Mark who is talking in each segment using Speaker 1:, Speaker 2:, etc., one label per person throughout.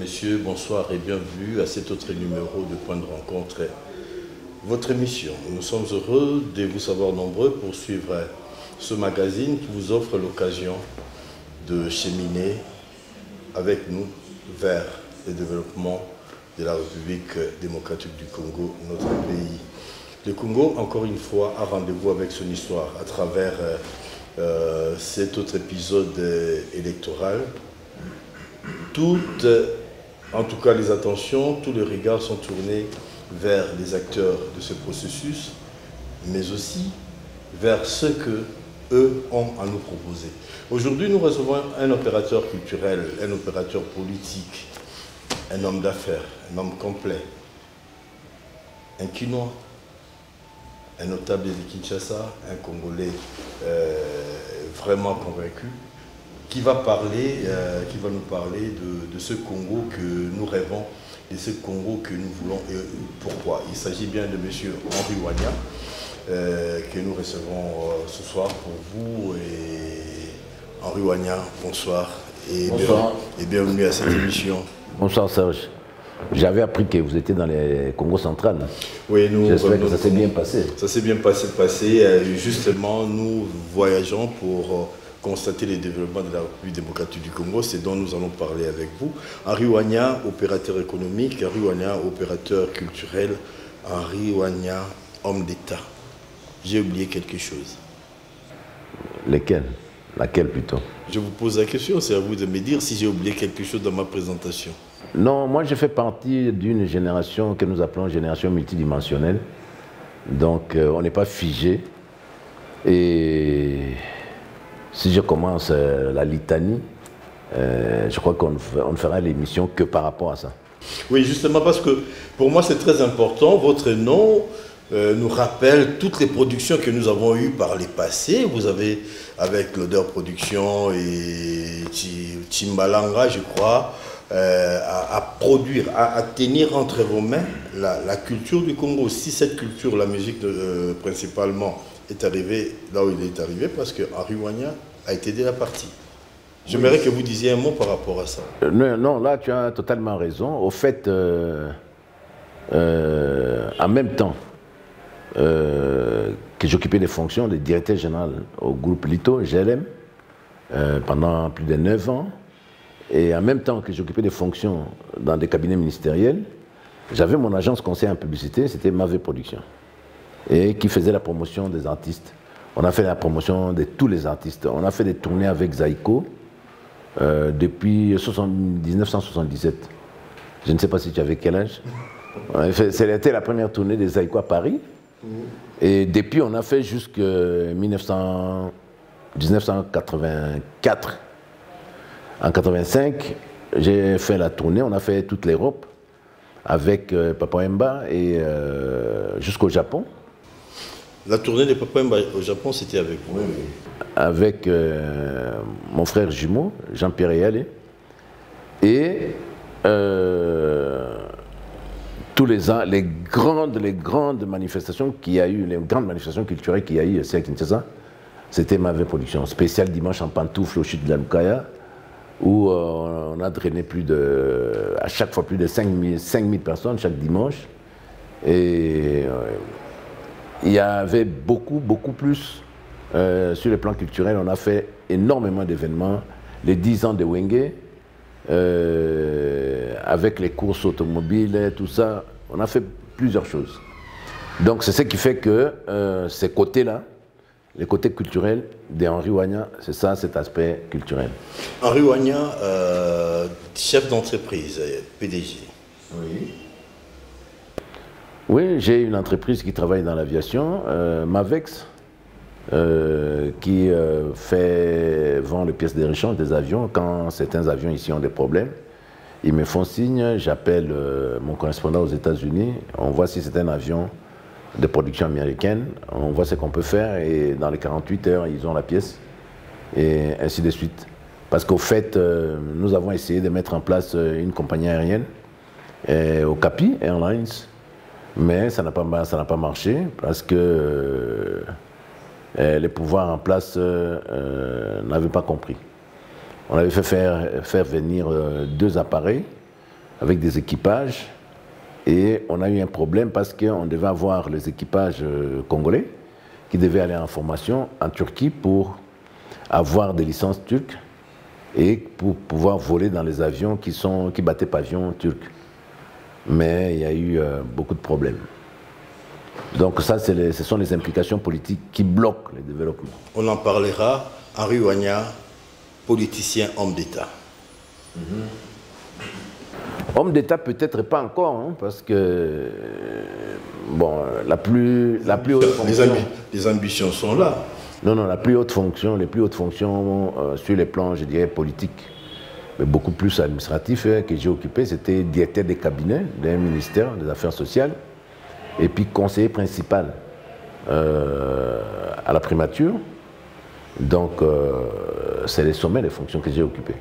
Speaker 1: messieurs, bonsoir et bienvenue à cet autre numéro de Point de rencontre, votre émission. Nous sommes heureux de vous savoir nombreux pour suivre ce magazine qui vous offre l'occasion de cheminer avec nous vers le développement de la République démocratique du Congo, notre pays. Le Congo, encore une fois, a rendez-vous avec son histoire à travers cet autre épisode électoral. En tout cas les attentions, tous les regards sont tournés vers les acteurs de ce processus, mais aussi vers ce qu'eux ont à nous proposer. Aujourd'hui, nous recevons un opérateur culturel, un opérateur politique, un homme d'affaires, un homme complet, un Quinois, un notable de Kinshasa, un Congolais vraiment convaincu, qui va nous parler de ce Congo que nous rêvons, de ce Congo que nous voulons et pourquoi. Il s'agit bien de M. Henri Wagna, que nous recevons ce soir pour vous. Et Henri Wagna, bonsoir et bienvenue à cette émission.
Speaker 2: Bonsoir Serge. J'avais appris que vous étiez dans les Congo central.
Speaker 1: Oui,
Speaker 2: j'espère que ça s'est bien passé.
Speaker 1: Ça s'est bien passé. Justement, nous voyageons pour constater les développements de la République démocratique du Congo. C'est dont nous allons parler avec vous. Henri Wagna, opérateur économique, Henri Wagna, opérateur culturel, Henri Wagna, homme d'État. J'ai oublié quelque chose.
Speaker 2: Lesquels? Laquelle plutôt?
Speaker 1: Je vous pose la question, c'est à vous de me dire si j'ai oublié quelque chose dans ma présentation.
Speaker 2: Non, moi je fais partie d'une génération que nous appelons génération multidimensionnelle. Donc on n'est pas figé. Et si je commence la litanie, je crois qu'on ne fera l'émission que par rapport à ça.
Speaker 1: Oui, justement parce que pour moi c'est très important. Votre nom nous rappelle toutes les productions que nous avons eues par les passés. Vous avez, avec l'Odeur Production et Chimbalanga, je crois, à produire, à tenir entre vos mains la culture du Congo. Si cette culture, la musique principalement, est arrivée là où il est arrivé, parce que Henri Wagna a été dès la partie. J'aimerais que vous disiez un mot par rapport à ça.
Speaker 2: Non, là tu as totalement raison. Au fait, en même temps que j'occupais des fonctions de directeur général au groupe Lito, GLM, pendant plus de 9 ans, et en même temps que j'occupais des fonctions dans des cabinets ministériels, j'avais mon agence conseil en publicité, c'était Mavé Production, et qui faisait la promotion des artistes. On a fait la promotion de tous les artistes. On a fait des tournées avec Zaïko depuis 1977. Je ne sais pas si tu avais quel âge. C'était la première tournée de Zaïko à Paris. Et depuis, on a fait jusqu'en 1984. En 1985, j'ai fait la tournée. On a fait toute l'Europe avec Papa Wemba et jusqu'au Japon.
Speaker 1: La tournée de Papa Wemba au Japon, c'était avec vous?
Speaker 2: Oui. Avec mon frère jumeau, Jean-Pierre Yalé. Et tous les ans, les grandes manifestations qu'il y a eu, les grandes manifestations culturelles qu'il y a eu ici à Kinshasa, c'était Mavé Production. Spécial dimanche en pantoufle au chute de la Lukaya, où on a drainé à chaque fois plus de 5000 personnes chaque dimanche. Et il y avait beaucoup plus sur le plan culturel. On a fait énormément d'événements. Les 10 ans de Wenge, avec les courses automobiles, tout ça, on a fait plusieurs choses. Donc c'est ce qui fait que ces côtés-là, les côtés culturels d'Henri Wagna, c'est ça, cet aspect culturel.
Speaker 1: Henri Wagna, chef d'entreprise, PDG.
Speaker 2: Oui. Oui, j'ai une entreprise qui travaille dans l'aviation, Mavex, qui vend les pièces de rechange des avions. Quand certains avions ici ont des problèmes, ils me font signe, j'appelle mon correspondant aux États-Unis, on voit si c'est un avion de production américaine, on voit ce qu'on peut faire et dans les 48 heures, ils ont la pièce et ainsi de suite. Parce qu'au fait, nous avons essayé de mettre en place une compagnie aérienne au Capi Airlines, mais ça n'a pas marché parce que les pouvoirs en place n'avaient pas compris. On avait fait faire venir 2 appareils avec des équipages. Et on a eu un problème parce qu'on devait avoir les équipages congolais qui devaient aller en formation en Turquie pour avoir des licences turques et pour pouvoir voler dans les avions qui battaient pavillon turc. Mais il y a eu beaucoup de problèmes. Donc ça, ce sont les implications politiques qui bloquent le développement.
Speaker 1: On en parlera. Henri Ouagna, politicien, homme d'État.
Speaker 2: Homme d'État peut-être pas encore, hein, parce que bon, la plus haute fonction...
Speaker 1: Les ambitions sont là.
Speaker 2: Non, non, les plus hautes fonctions sur les plans, je dirais, politiques, mais beaucoup plus administratifs que j'ai occupé, c'était directeur des cabinets d'un ministère des Affaires sociales, et puis conseiller principal à la primature. Donc, c'est les sommets des fonctions que j'ai occupées.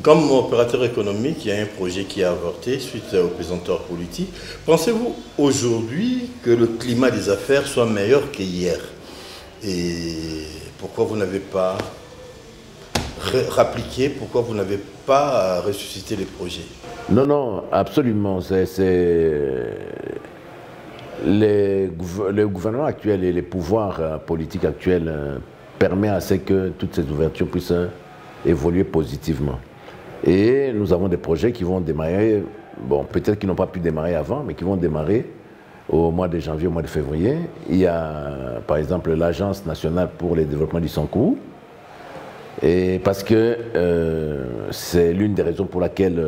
Speaker 1: Comme opérateur économique, il y a un projet qui a avorté suite au présentoir politique. Pensez-vous aujourd'hui que le climat des affaires soit meilleur qu'hier? Et pourquoi vous n'avez pas rappliqué, pourquoi vous n'avez pas ressuscité les projets?
Speaker 2: Non, non, absolument. Le gouvernement actuel et les pouvoirs politiques actuels permettent à ce que toutes ces ouvertures puissent évoluer positivement. Et nous avons des projets qui vont démarrer, bon, peut-être qu'ils n'ont pas pu démarrer avant, mais qui vont démarrer au mois de janvier, au mois de février. Il y a, par exemple, l'Agence nationale pour le développement du Sankourou, et parce que c'est l'une des raisons pour laquelle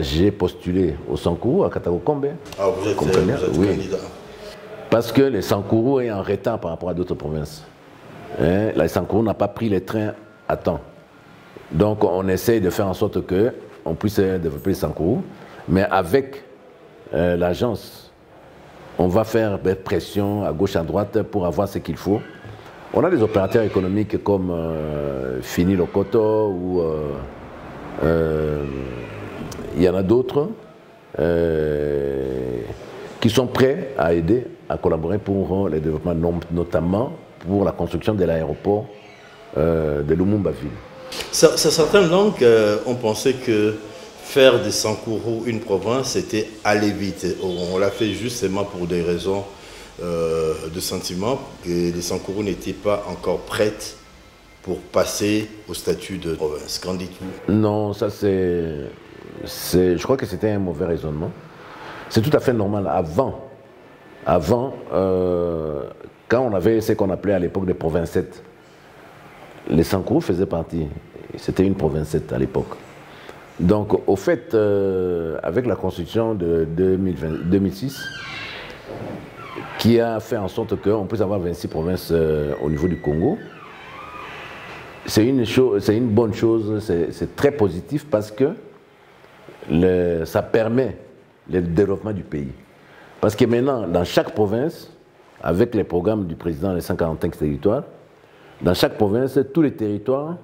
Speaker 2: j'ai postulé au Sankourou, à Katakokombe.
Speaker 1: Ah, vous êtes candidat.
Speaker 2: Parce que le Sankourou est en retard par rapport à d'autres provinces. Le Sankourou n'a pas pris les trains à temps. Donc on essaye de faire en sorte qu'on puisse développer le Sankourou, mais avec l'agence, on va faire des pressions à gauche, à droite pour avoir ce qu'il faut. On a des opérateurs économiques comme Fini Lokoto ou il y en a d'autres qui sont prêts à aider, à collaborer pour le développement, notamment pour la construction de l'aéroport de Lumumba-Ville.
Speaker 1: Certaines langues ont pensé que faire des Sankourou une province, c'était aller vite. On l'a fait justement pour des raisons de sentiment, et les Sankourou n'étaient pas encore prêtes pour passer au statut de province. Qu'en dites-vous?
Speaker 2: Non, ça je crois que c'était un mauvais raisonnement. C'est tout à fait normal. Avant, quand on avait ce qu'on appelait à l'époque des provinces 7, les Sankourou faisaient partie. C'était une province 7 à l'époque. Donc, au fait, avec la constitution de 2006, qui a fait en sorte qu'on puisse avoir 26 provinces au niveau du Congo, c'est une bonne chose, c'est très positif parce que ça permet le développement du pays. Parce que maintenant, dans chaque province, avec les programmes du président des 145 territoires, dans chaque province, tous les territoires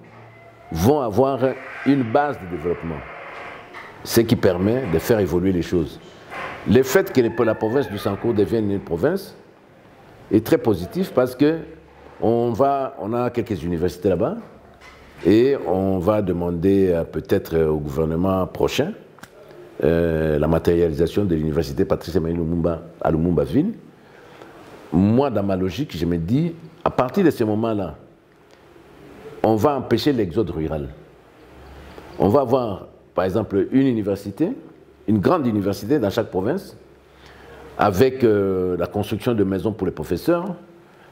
Speaker 2: vont avoir une base de développement, ce qui permet de faire évoluer les choses. Le fait que la province du Sankourou devienne une province est très positif parce qu'on a quelques universités là-bas et on va demander peut-être au gouvernement prochain la matérialisation de l'université Patrice Emery Lumumba à Lumumba-Ville. Moi, dans ma logique, je me dis, à partir de ce moment-là, on va empêcher l'exode rural. On va avoir, par exemple, une université, une grande université dans chaque province, avec la construction de maisons pour les professeurs,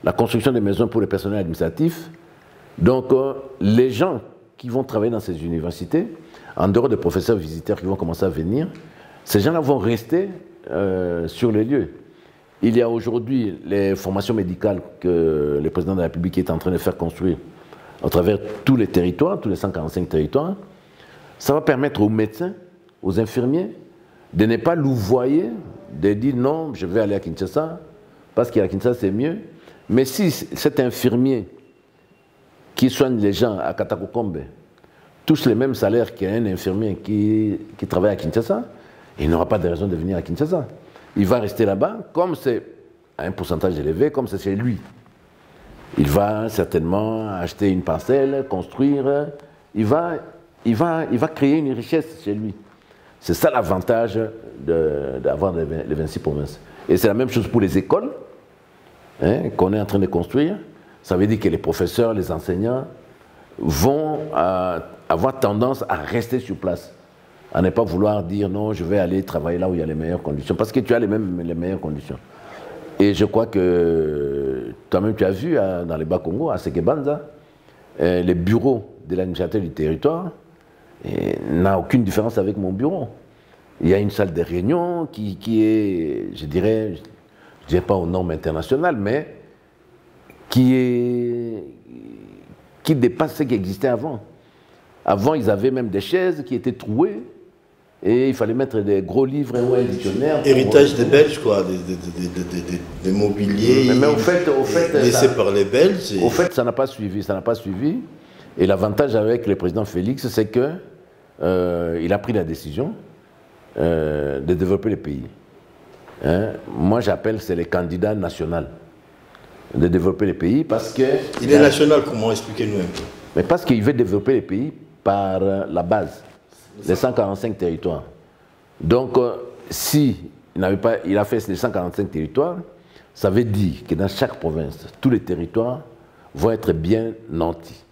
Speaker 2: la construction de maisons pour les personnels administratifs. Donc, les gens qui vont travailler dans ces universités, en dehors des professeurs visiteurs qui vont commencer à venir, ces gens-là vont rester sur les lieux. Il y a aujourd'hui les formations médicales que le président de la République est en train de faire construire à travers tous les territoires, tous les 145 territoires. Ça va permettre aux médecins, aux infirmiers, de ne pas louvoyer, de dire non, je vais aller à Kinshasa, parce qu'à Kinshasa c'est mieux. Mais si cet infirmier qui soigne les gens à Katakokombe touche les mêmes salaires qu'un infirmier qui travaille à Kinshasa, il n'aura pas de raison de venir à Kinshasa. Il va rester là-bas, comme c'est à un pourcentage élevé, comme c'est chez lui. Il va certainement acheter une parcelle, construire, il va il va créer une richesse chez lui. C'est ça l'avantage d'avoir les 26 provinces. Et c'est la même chose pour les écoles qu'on est en train de construire. Ça veut dire que les professeurs, les enseignants vont avoir tendance à rester sur place, à ne pas vouloir dire non, je vais aller travailler là où il y a les meilleures conditions, parce que tu as les meilleures conditions. Et je crois que toi-même tu as vu dans les Bas-Congo, à Sekebanza, les bureaux de l'administrateur du territoire n'a aucune différence avec mon bureau. Il y a une salle de réunion qui est, je dirais pas aux normes internationales, mais qui dépasse ce qui existait avant. Avant, ils avaient même des chaises qui étaient trouées et il fallait mettre des gros livres ou un dictionnaire.
Speaker 1: Héritage des Belges, quoi, des mobiliers
Speaker 2: mais au fait,
Speaker 1: laissés par les Belges.
Speaker 2: Au fait, ça n'a pas suivi, Et l'avantage avec le président Félix, c'est que il a pris la décision de développer le pays. Moi, j'appelle, c'est les candidats nationaux de développer le pays parce que...
Speaker 1: Il est national, comment? Expliquez-nous un peu.
Speaker 2: Mais parce qu'il veut développer le pays par la base, les 145 territoires. Donc, si il a fait les 145 territoires, ça veut dire que dans chaque province, tous les territoires vont être bien nantis.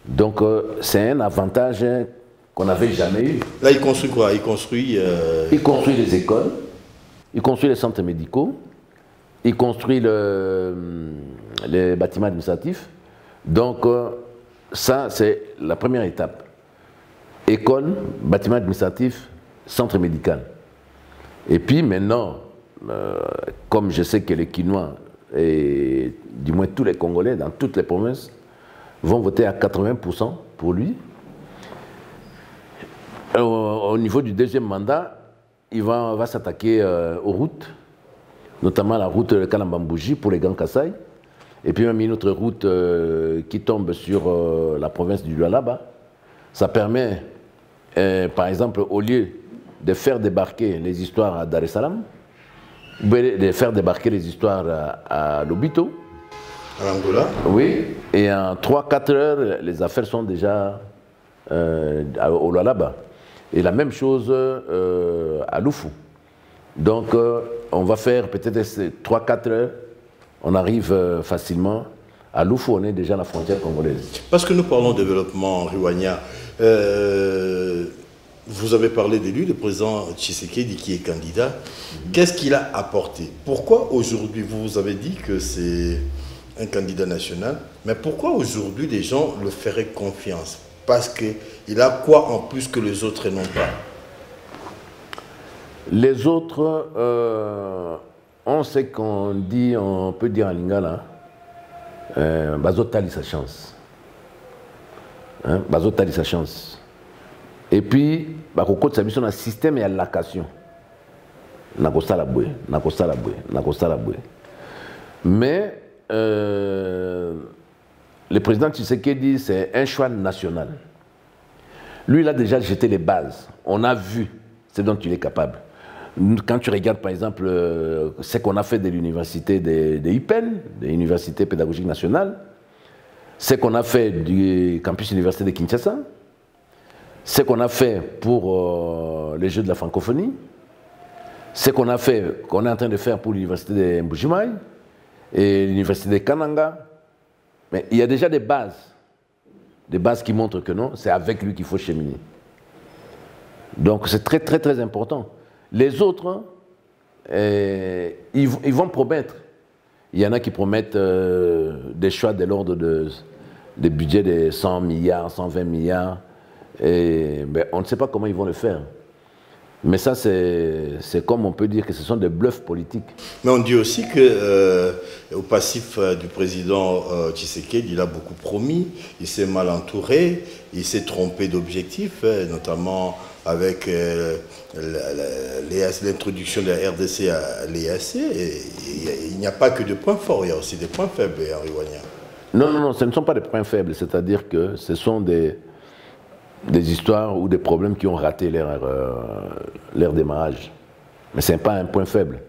Speaker 2: Donc, c'est un avantage qu'on n'avait jamais eu.
Speaker 1: Là, il construit quoi? Il construit
Speaker 2: les écoles, il construit les centres médicaux, il construit les bâtiments administratifs. Donc, ça, c'est la première étape. École, bâtiment administratif, centre médical. Et puis maintenant, comme je sais que les Quinois, et du moins tous les Congolais, dans toutes les provinces, vont voter à 80% pour lui, au niveau du deuxième mandat, il va s'attaquer aux routes, notamment la route de Kalambambouji pour les Grands Kassai, et puis même une autre route qui tombe sur la province du Lualaba. Ça permet, par exemple, au lieu de faire débarquer les histoires à Dar es Salaam, de faire débarquer les histoires à Lobito.
Speaker 1: À Angola.
Speaker 2: Oui, et en 3-4 heures, les affaires sont déjà au Lualaba. Et la même chose à Lufu. Donc, on va faire peut-être 3-4 heures, on arrive facilement. À Lufu, on est déjà à la frontière congolaise.
Speaker 1: Parce que nous parlons de développement, Riwanya, vous avez parlé de lui, le président Tshisekedi qui est candidat. Qu'est-ce qu'il a apporté? Pourquoi aujourd'hui, vous avez dit que c'est un candidat national, mais pourquoi aujourd'hui les gens le feraient confiance? Parce qu'il a quoi en plus que les autres n'ont pas?
Speaker 2: Les autres, on sait qu'on dit, on peut dire en lingala, Bazotali sa chance. Bazotali sa chance. Et puis, Bakoko Tsabiso na système et à l'allocation. Mais le président Tshisekedi, c'est un choix national. Lui, il a déjà jeté les bases. On a vu ce dont il est capable. Quand tu regardes, par exemple, ce qu'on a fait de l'université de IPEN, de l'Université pédagogique nationale, ce qu'on a fait du campus université de Kinshasa, ce qu'on a fait pour les Jeux de la francophonie, ce qu'on a fait, qu'on est en train de faire pour l'université de Mbujimaï et l'université de Kananga. Mais il y a déjà des bases qui montrent que non, c'est avec lui qu'il faut cheminer. Donc c'est très très très important. Les autres, ils vont promettre. Il y en a qui promettent des choix de l'ordre de budget de 100 milliards, 120 milliards. Et, ben, on ne sait pas comment ils vont le faire. Mais ça, c'est comme on peut dire que ce sont des bluffs politiques.
Speaker 1: Mais on dit aussi qu'au passif du président Tshisekedi, il a beaucoup promis, il s'est mal entouré, il s'est trompé d'objectifs, notamment avec l'introduction de la RDC à l'EAC. Il n'y a pas que de points forts, il y a aussi des points faibles, Henri Wagner.
Speaker 2: Non, ce ne sont pas des points faibles, c'est-à-dire que ce sont des histoires ou des problèmes qui ont raté leur démarrage. Mais ce n'est pas un point faible.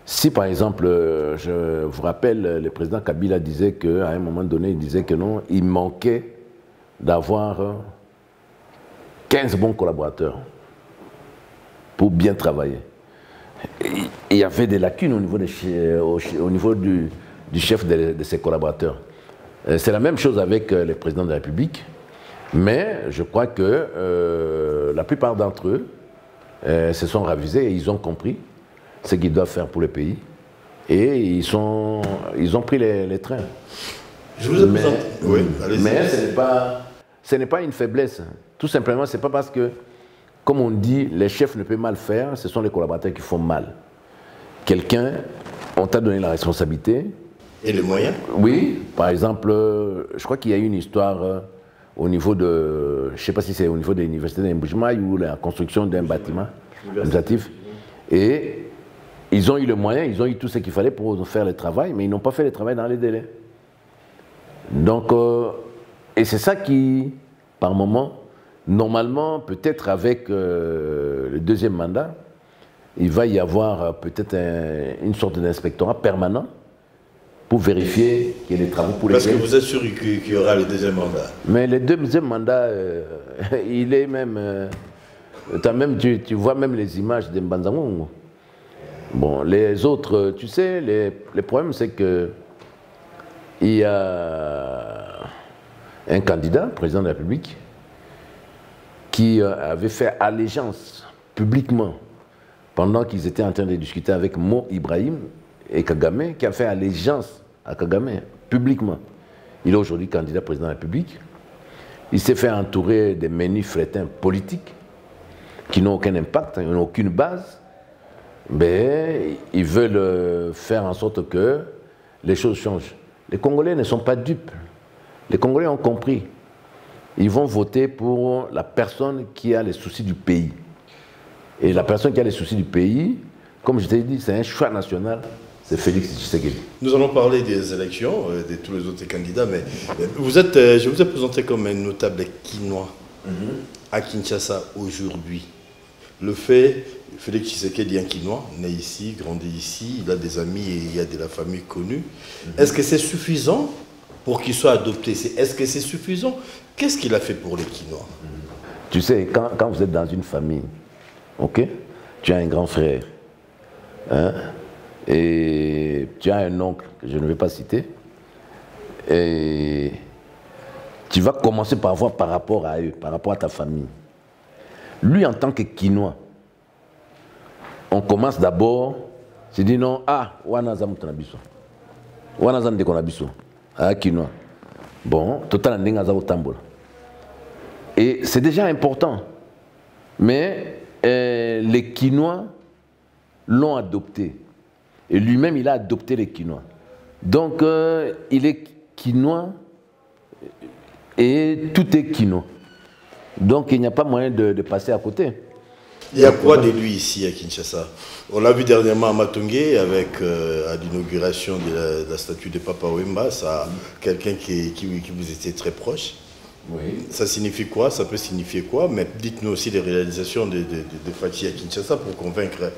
Speaker 2: Si par exemple, je vous rappelle, le président Kabila disait qu'à un moment donné, il disait que non, il manquait d'avoir 15 bons collaborateurs pour bien travailler. Il y avait des lacunes au niveau, du chef de ses collaborateurs. C'est la même chose avec les présidents de la République, mais je crois que la plupart d'entre eux se sont ravisés et ils ont compris ce qu'ils doivent faire pour le pays. Et ils ont pris les trains.
Speaker 1: Je vous ai présenté. Oui,
Speaker 2: mais ce n'est pas une faiblesse. Tout simplement, ce n'est pas parce que, comme on dit, les chefs ne peuvent mal faire, ce sont les collaborateurs qui font mal. Quelqu'un, on t'a donné la responsabilité.
Speaker 1: Et les moyens? Oui,
Speaker 2: par exemple, je crois qu'il y a eu une histoire au niveau de, je ne sais pas si c'est au niveau de l'université d'Embouchmaï ou la construction d'un bâtiment administratif. Et ils ont eu le moyen, ils ont eu tout ce qu'il fallait pour faire le travail, mais ils n'ont pas fait le travail dans les délais. Donc, et c'est ça qui, par moment, normalement, peut-être avec le deuxième mandat, il va y avoir peut-être une sorte d'inspectorat permanent pour vérifier qu'il y a des travaux pour les...
Speaker 1: Parce que vous êtes sûr qu'il y aura le deuxième mandat?
Speaker 2: Mais le deuxième mandat, il est même... tu vois même les images de Mbanzangongo. Bon, les autres, tu sais, les problèmes, c'est que il y a un candidat, président de la République, qui avait fait allégeance publiquement pendant qu'ils étaient en train de discuter avec Mo Ibrahim et Kagame, qui a fait allégeance à Kagame publiquement. Il est aujourd'hui candidat président de la République. Il s'est fait entourer des menus frétins politiques qui n'ont aucun impact, ils n'ont aucune base. Mais ils veulent faire en sorte que les choses changent. Les Congolais ne sont pas dupes. Les Congolais ont compris. Ils vont voter pour la personne qui a les soucis du pays. Et la personne qui a les soucis du pays, comme je t'ai dit, c'est un choix national, c'est Félix Tshisekedi.
Speaker 1: Nous allons parler des élections, de tous les autres candidats, mais je vous ai présenté comme un notable quinois à Kinshasa aujourd'hui. Le fait, Félix Tshisekedi est un quinois, né ici, grandi ici, il a des amis et il y a de la famille connue. Est-ce que c'est suffisant pour qu'il soit adopté? Est-ce que c'est suffisant? Qu'est-ce qu'il a fait pour les Quinois?
Speaker 2: Tu sais, quand vous êtes dans une famille, ok, tu as un grand frère, hein, et tu as un oncle, que je ne vais pas citer, et tu vas commencer par voir par rapport à eux, par rapport à ta famille. Lui, en tant que Quinois, on commence d'abord, tu dis non, Wanazam Tanabiso, Wanazam de Konabiso, Quinois. Bon, total Ndengazao Tambola. Et c'est déjà important. Mais les Quinois l'ont adopté. Et lui-même, il a adopté les Quinois. Donc, il est Quinois et tout est Quinois. Donc, il n'y a pas moyen de passer à côté.
Speaker 1: Il y a quoi de lui ici à Kinshasa? On l'a vu dernièrement à Matongé avec à l'inauguration de la statue de Papa Wemba, quelqu'un qui vous était très proche. Oui. Ça signifie quoi? Ça peut signifier quoi? Mais dites-nous aussi les réalisations de Fachi à Kinshasa pour convaincre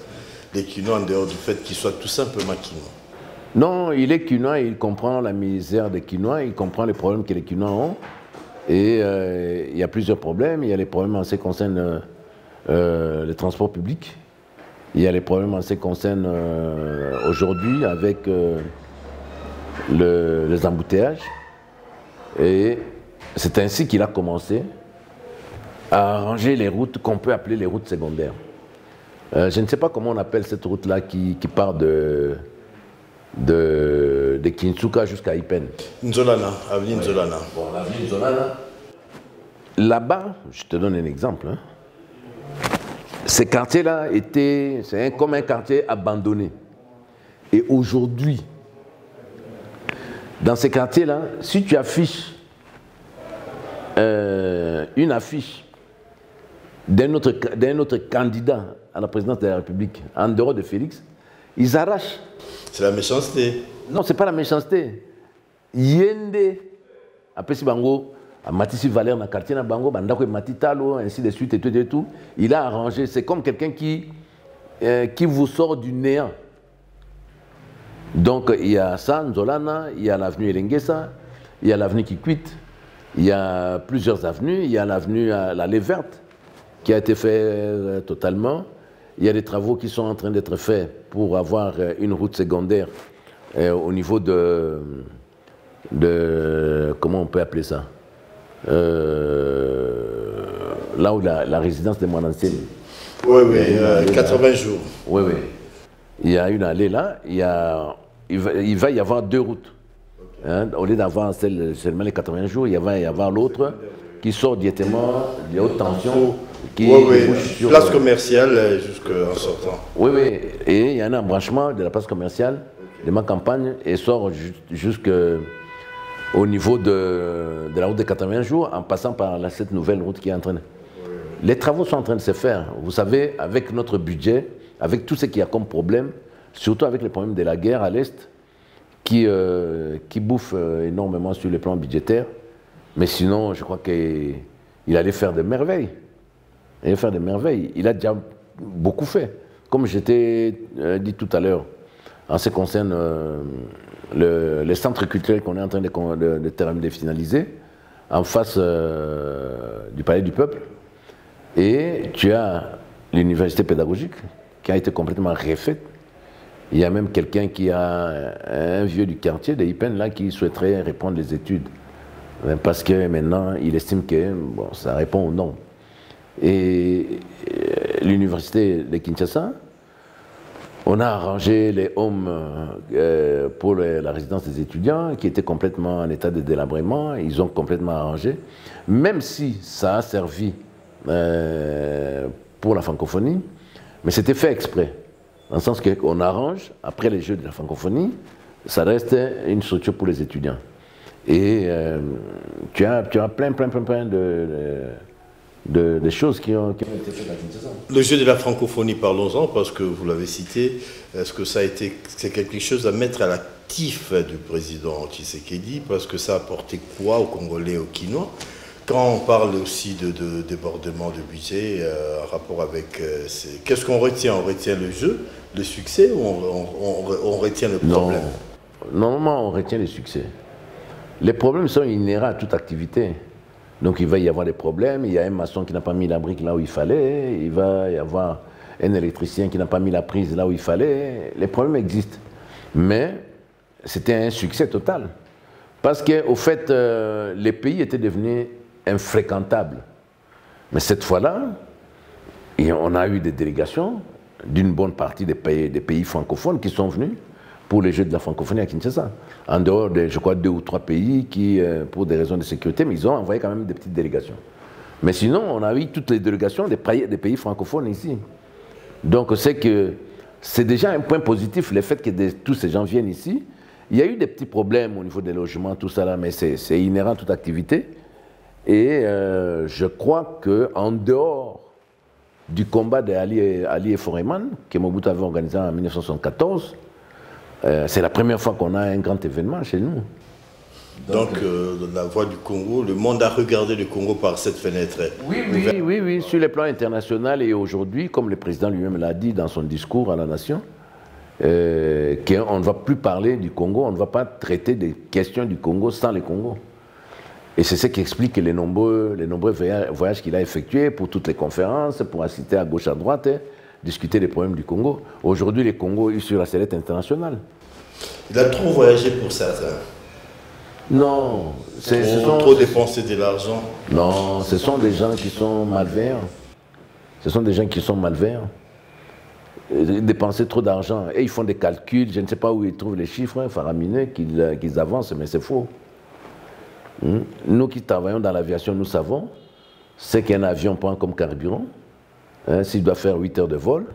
Speaker 1: les Quinois en dehors du fait qu'il soit tout simplement Quinois.
Speaker 2: Non, il est Quinois, il comprend la misère des Quinois, il comprend les problèmes que les Quinois ont. Et il y a plusieurs problèmes. Il y a les problèmes en ce qui concerne les transports publics. Il y a les problèmes en ce qui concerne aujourd'hui avec les embouteillages. Et c'est ainsi qu'il a commencé à arranger les routes qu'on peut appeler les routes secondaires. Je ne sais pas comment on appelle cette route-là qui part de Kinsuka jusqu'à Ipen.
Speaker 1: Nzolana, avenue Nzolana.
Speaker 2: Bon, l'avenue Nzolana. Là-bas, je te donne un exemple. Hein. Ces quartiers-là c'est comme un quartier abandonné. Et aujourd'hui, dans ces quartiers-là, si tu affiches une affiche d'un autre candidat à la présidence de la République, en dehors de Félix, ils arrachent.
Speaker 1: C'est la méchanceté.
Speaker 2: Non, ce n'est pas la méchanceté. Yende, après si Bango, à Matissi Valère, dans le quartier de Bango, Bandako Matitalo, ainsi de suite et tout, il a arrangé. C'est comme quelqu'un qui vous sort du néant. Donc il y a ça, Nzolana, il y a l'avenue Elengesa, il y a l'avenue Kikwit, il y a plusieurs avenues, il y a l'avenue l'Allée Verte. qui a été fait totalement. Il y a des travaux qui sont en train d'être faits pour avoir une route secondaire au niveau de... Comment on peut appeler ça, là où la résidence des moines anciens.
Speaker 1: Oui, 80 jours.
Speaker 2: Oui. Il y a une allée là, il va y avoir deux routes. Hein, au lieu d'avoir seulement les 80 jours, il va y avoir l'autre qui sort directement de haute tension.
Speaker 1: Place commerciale jusqu'en sortant.
Speaker 2: Oui, et il y a un embranchement de la place commerciale de ma campagne et sort jusqu'au niveau de la route des 80 jours en passant par cette nouvelle route qui est en train de... Les travaux sont en train de se faire. Vous savez, avec notre budget, avec tout ce qu'il y a comme problème, surtout avec les problèmes de la guerre à l'Est, qui bouffe énormément sur le plan budgétaire. Mais sinon, je crois qu'il allait faire des merveilles. Il a déjà beaucoup fait. Comme je t'ai dit tout à l'heure, en ce qui concerne les centres culturels qu'on est en train de finaliser, en face du Palais du Peuple. Et tu as l'université pédagogique qui a été complètement refaite. Il y a même quelqu'un qui a un vieux du quartier de Ipen là qui souhaiterait reprendre les études. Parce que maintenant, il estime que ça répond au nom. Et l'université de Kinshasa, on a arrangé les homes pour la résidence des étudiants qui étaient complètement en état de délabrement. Ils ont complètement arrangé. Même si ça a servi pour la francophonie, mais c'était fait exprès. Dans le sens qu'on arrange, après les Jeux de la francophonie, ça reste une structure pour les étudiants. Et tu as plein de choses qui ont été faites à Kinshasa.
Speaker 1: Le jeu de la francophonie, parlons-en, parce que vous l'avez cité. Est-ce que c'est quelque chose à mettre à l'actif du président Tshisekedi, parce que ça a apporté quoi aux Congolais et aux Kinois? Quand on parle aussi de débordement de budget en rapport avec... Qu'est-ce qu'on retient? On retient le jeu, le succès, ou on retient le problème?
Speaker 2: Non, normalement, on retient le succès. Les problèmes sont inhérents à toute activité. Donc il va y avoir des problèmes, il y a un maçon qui n'a pas mis la brique là où il fallait, il va y avoir un électricien qui n'a pas mis la prise là où il fallait. Les problèmes existent. Mais c'était un succès total. Parce qu'au fait, les pays étaient devenus infréquentables. Mais cette fois-là, on a eu des délégations d'une bonne partie des pays francophones qui sont venus pour les Jeux de la francophonie à Kinshasa. En dehors de, je crois, 2 ou 3 pays qui, pour des raisons de sécurité, mais ils ont envoyé quand même des petites délégations. Mais sinon, on a eu toutes les délégations des pays francophones ici. Donc c'est déjà un point positif, le fait que tous ces gens viennent ici. Il y a eu des petits problèmes au niveau des logements, tout ça là, mais c'est inhérent à toute activité. Et je crois qu'en dehors du combat d'Ali et Foreman, que Mobutu avait organisé en 1974, c'est la première fois qu'on a un grand événement chez nous.
Speaker 1: Donc, la Voix du Congo, le monde a regardé le Congo par cette fenêtre.
Speaker 2: Oui, sur le plan international et aujourd'hui, comme le président lui-même l'a dit dans son discours à la nation, qu'on ne va plus parler du Congo, on ne va pas traiter des questions du Congo sans le Congo. Et c'est ce qui explique les nombreux voyages qu'il a effectués pour toutes les conférences, pour assister à gauche, à droite, discuter des problèmes du Congo. Aujourd'hui, le Congo est sur la sellette internationale.
Speaker 1: Il a trop voyagé pour certains.
Speaker 2: Non.
Speaker 1: Trop dépensé de l'argent.
Speaker 2: Non, ce sont des gens qui sont malveillants. Ce sont des gens qui sont malveillants. Dépenser trop d'argent. Et ils font des calculs, je ne sais pas où ils trouvent les chiffres faramineux qu'ils avancent, mais c'est faux. Nous qui travaillons dans l'aviation, nous savons ce qu'un avion prend comme carburant, s'il doit faire 8 heures de vol,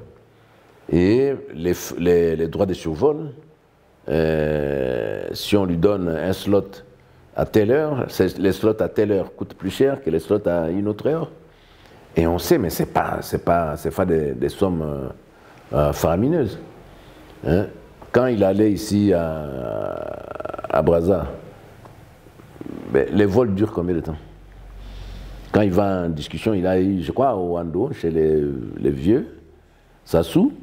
Speaker 2: et les droits de survol, si on lui donne un slot à telle heure, les slots à telle heure coûtent plus cher que les slots à une autre heure. Et on sait, mais ce n'est pas des sommes faramineuses. Quand il allait ici à Brazza, les vols durent combien de temps? Quand il va en discussion, il a eu, je crois, au Wando, chez les vieux, Sassou,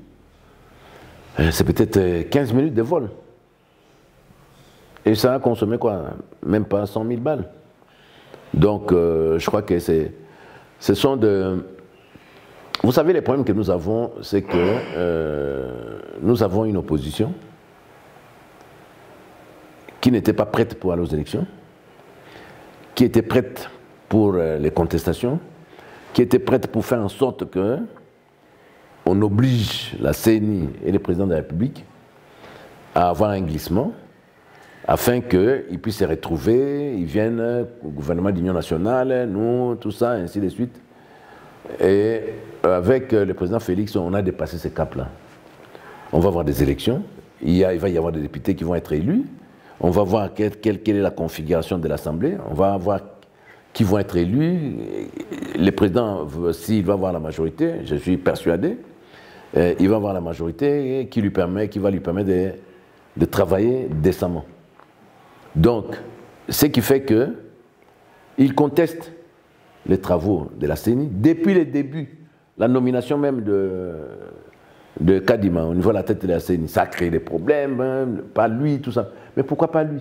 Speaker 2: c'est peut-être 15 minutes de vol. Et ça a consommé quoi? Même pas 100 000 balles. Donc, je crois que ce sont Vous savez, les problèmes que nous avons, c'est que nous avons une opposition qui n'était pas prête pour aller aux élections, qui était prête pour les contestations, qui était prête pour faire en sorte qu'on oblige la CENI et le président de la République à avoir un glissement afin qu'ils puissent se retrouver, ils viennent au gouvernement d'union nationale, nous, tout ça, ainsi de suite. Et avec le président Félix, on a dépassé ce cap-là. On va avoir des élections, il va y avoir des députés qui vont être élus, on va voir quelle est la configuration de l'Assemblée, on va voir qui vont être élus. Le président, s'il va avoir la majorité, je suis persuadé, il va avoir la majorité qui va lui permettre de travailler décemment. Donc, ce qui fait qu'il conteste les travaux de la CENI depuis le début. La nomination même de Kadima au niveau de la tête de la CENI, ça a créé des problèmes, hein, pas lui, tout ça. Mais pourquoi pas lui?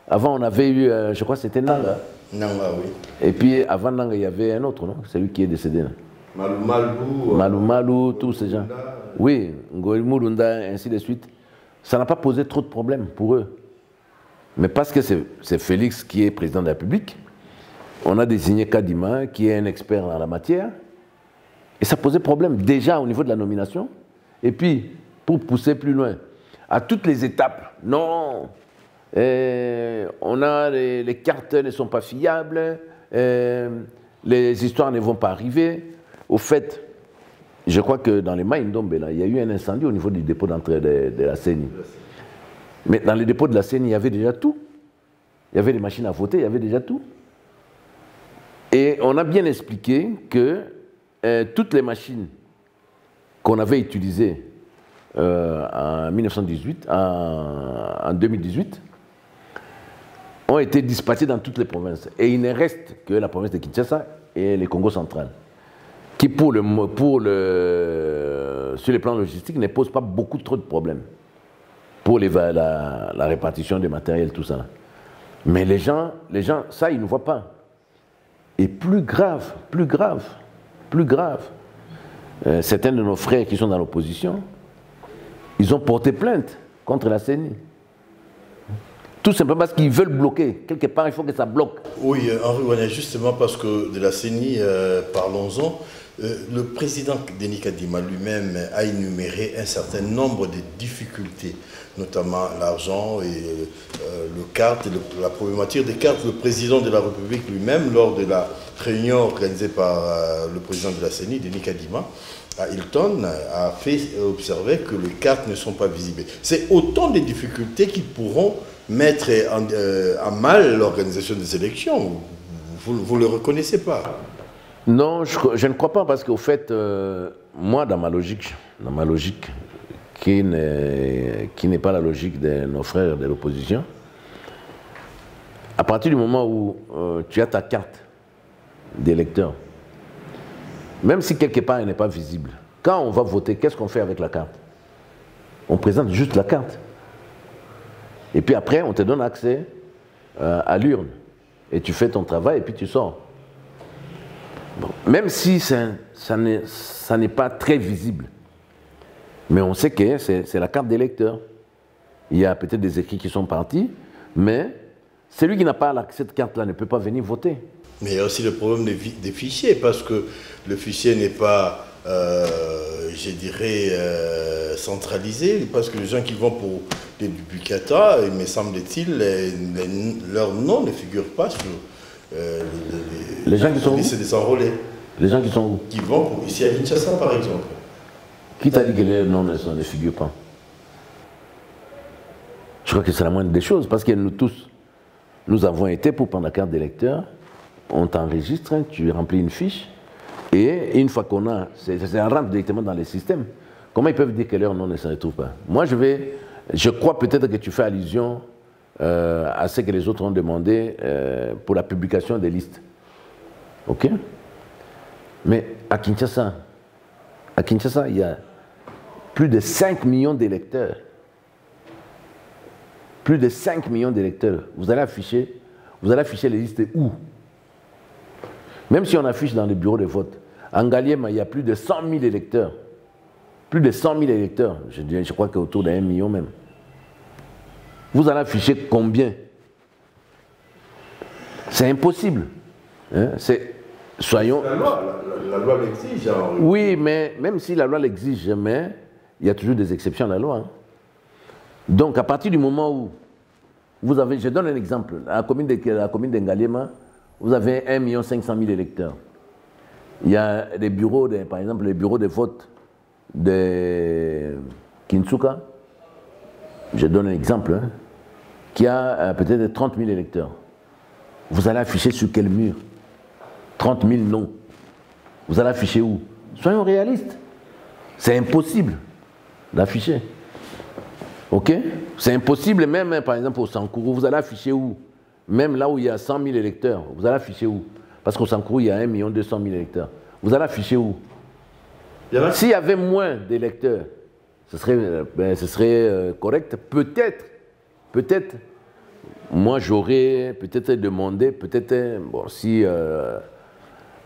Speaker 2: Avant, on avait eu, je crois que c'était Nanga.
Speaker 1: Nanga, oui.
Speaker 2: Et puis, avant Nanga, il y avait un autre, non? C'est lui qui est décédé. Là. Malou, tous ces gens. Oui, Ngoï Murunda, ainsi de suite. Ça n'a pas posé trop de problèmes pour eux. Mais parce que c'est Félix qui est président de la République, on a désigné Kadima, qui est un expert en la matière, et ça posait problème déjà au niveau de la nomination. Et puis, pour pousser plus loin, à toutes les étapes, non, on a les cartes ne sont pas fiables, les histoires ne vont pas arriver. Au fait, je crois que dans les Maïndombe, il y a eu un incendie au niveau du dépôt d'entrée de la CENI. Mais dans le dépôt de la CENI, il y avait déjà tout. Il y avait les machines à voter, il y avait déjà tout. Et on a bien expliqué que toutes les machines qu'on avait utilisées en 1918, en 2018, ont été dispatchées dans toutes les provinces. Et il ne reste que la province de Kinshasa et le Congo central, qui sur le plan logistique ne posent pas beaucoup trop de problèmes pour la répartition des matériels, tout ça. Mais les gens, ça, ils ne voient pas. Et plus grave, certains de nos frères qui sont dans l'opposition, ils ont porté plainte contre la CENI. Tout simplement parce qu'ils veulent bloquer. Quelque part, il faut que ça bloque.
Speaker 1: Oui, Henri Ouané, justement parce que de la CENI, parlons-en. Le président Denis Kadima lui-même a énuméré un certain nombre de difficultés, notamment l'argent et le carte, la problématique des cartes. Le président de la République lui-même, lors de la réunion organisée par le président de la CENI, Denis Kadima, à Hilton, a fait observer que les cartes ne sont pas visibles. C'est autant de difficultés qui pourront mettre en mal l'organisation des élections. Vous ne le reconnaissez pas?
Speaker 2: Non, je ne crois pas, parce qu'au fait, moi, dans ma logique qui n'est pas la logique de nos frères de l'opposition, à partir du moment où tu as ta carte d'électeur, même si quelque part elle n'est pas visible, quand on va voter, qu'est-ce qu'on fait avec la carte? On présente juste la carte. Et puis après, on te donne accès à l'urne. Et tu fais ton travail et puis tu sors. Bon, même si ça n'est pas très visible, mais on sait que c'est la carte d'électeur. Il y a peut-être des écrits qui sont partis, mais celui qui n'a pas cette carte-là ne peut pas venir voter.
Speaker 1: Mais il y a aussi le problème des fichiers, parce que le fichier n'est pas, je dirais, centralisé, parce que les gens qui vont pour les duplicata, il me semble-t-il, leur nom ne figure pas sur
Speaker 2: les gens qui sont où?
Speaker 1: C'est des enrôlés.
Speaker 2: Les gens qui sont où?
Speaker 1: Qui vont pour, ici à Kinshasa, par exemple.
Speaker 2: Qui t'a dit que les noms ne figurent pas? Je crois que c'est la moindre des choses, parce que nous tous, nous avons été pour prendre la carte d'électeur, on t'enregistre, tu remplis une fiche, et une fois qu'on a, ça rentre directement dans les systèmes. Comment ils peuvent dire que leur nom ne se retrouve pas? Moi, je crois peut-être que tu fais allusion à ce que les autres ont demandé pour la publication des listes. OK? Mais à Kinshasa, il y a plus de 5 millions d'électeurs. Plus de 5 millions d'électeurs. Vous allez afficher les listes où? Même si on affiche dans les bureaux de vote, En Ngaliema, il y a plus de 100 000 électeurs. Plus de 100 000 électeurs. Je crois qu'autour d'1 million même. Vous allez afficher combien? C'est impossible. Hein? Soyons...
Speaker 1: La loi l'exige. Hein.
Speaker 2: Oui, mais même si la loi l'exige, mais il y a toujours des exceptions à la loi. Hein. Donc, à partir du moment où vous avez... Je donne un exemple. À la commune de Ngaliema, vous avez 1 500 000 électeurs. Il y a des bureaux, par exemple, les bureaux de vote de Kinsuka, je donne un exemple, hein, qui a peut-être 30 000 électeurs. Vous allez afficher sur quel mur? 30 000 noms. Vous allez afficher où? Soyons réalistes. C'est impossible d'afficher. Ok? C'est impossible même, hein, par exemple, au Sankourou, vous allez afficher où? Même là où il y a 100 000 électeurs, vous allez afficher où? Parce qu'au Sankourou, il y a 1 200 000 électeurs. Vous allez afficher où? S'il y avait moins d'électeurs, ce serait correct. Peut-être, moi j'aurais peut-être demandé, bon, si